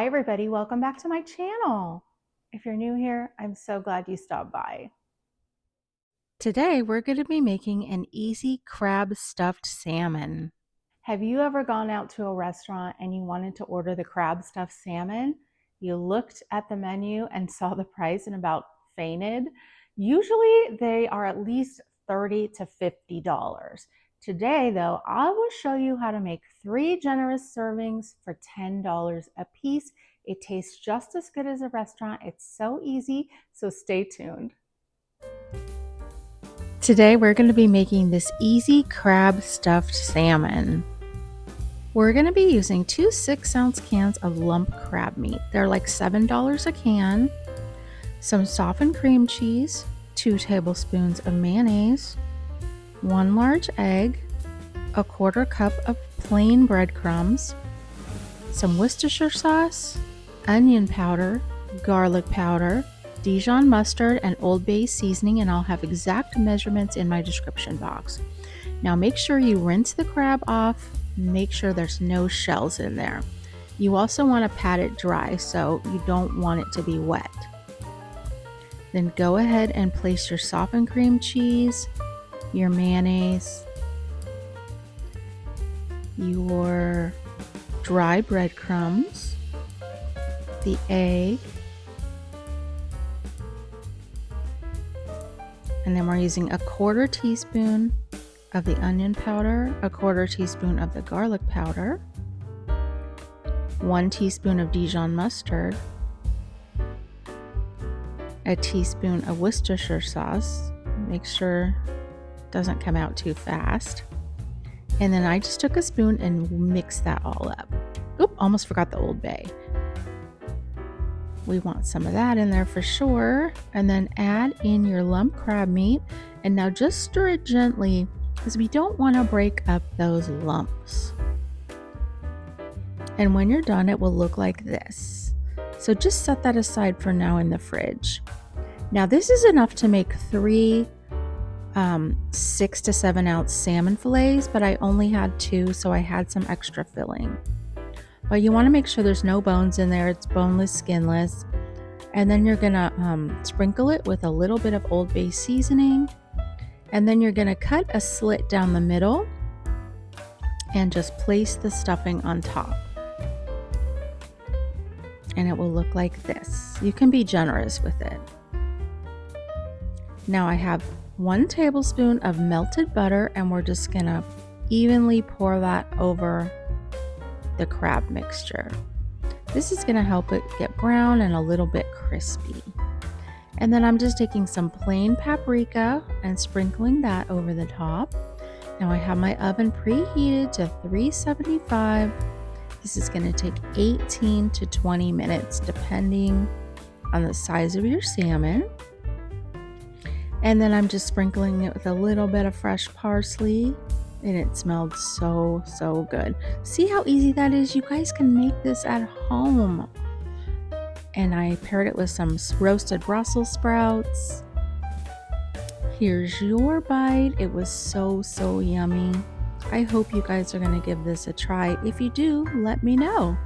Hi everybody, welcome back to my channel. If you're new here, I'm so glad you stopped by. Today we're going to be making an easy crab stuffed salmon. Have you ever gone out to a restaurant and you wanted to order the crab stuffed salmon? You looked at the menu and saw the price and about fainted? Usually they are at least $30 to $50. Today though, I will show you how to make 3 generous servings for $10 a piece. It tastes just as good as a restaurant. It's so easy, so stay tuned. Today we're going to be making this easy crab stuffed salmon. We're going to be using 2 6-ounce cans of lump crab meat. They're like $7 a can. Some softened cream cheese, 2 tablespoons of mayonnaise, 1 large egg, a 1/4 cup of plain breadcrumbs, some Worcestershire sauce, onion powder, garlic powder, Dijon mustard, and Old Bay seasoning, and I'll have exact measurements in my description box. Now make sure you rinse the crab off, make sure there's no shells in there. You also want to pat it dry, so you don't want it to be wet. Then go ahead and place your softened cream cheese, your mayonnaise, your dry breadcrumbs, the egg, and then we're using a 1/4 teaspoon of the onion powder, a 1/4 teaspoon of the garlic powder, 1 teaspoon of Dijon mustard, a teaspoon of Worcestershire sauce. Make sure it doesn't come out too fast. And then I just took a spoon and mixed that all up. Oop, almost forgot the Old Bay. We want some of that in there for sure. And then add in your lump crab meat. And now just stir it gently because we don't want to break up those lumps. And when you're done, it will look like this. So just set that aside for now in the fridge. Now this is enough to make 3 6 to 7 ounce salmon fillets, but I only had 2, so I had some extra filling. But you want to make sure there's no bones in there. It's boneless, skinless. And then you're gonna sprinkle it with a little bit of Old Bay seasoning, and then you're gonna cut a slit down the middle and just place the stuffing on top, and it will look like this. You can be generous with it. Now I have 1 tablespoon of melted butter, and we're just gonna evenly pour that over the crab mixture. This is gonna help it get brown and a little bit crispy. And then I'm just taking some plain paprika and sprinkling that over the top. Now I have my oven preheated to 375. This is gonna take 18 to 20 minutes depending on the size of your salmon. And then I'm just sprinkling it with a little bit of fresh parsley, and it smelled so good. See how easy that is? You guys can make this at home. And I paired it with some roasted Brussels sprouts. Here's your bite. It was so yummy. I hope you guys are going to give this a try. If you do, let me know.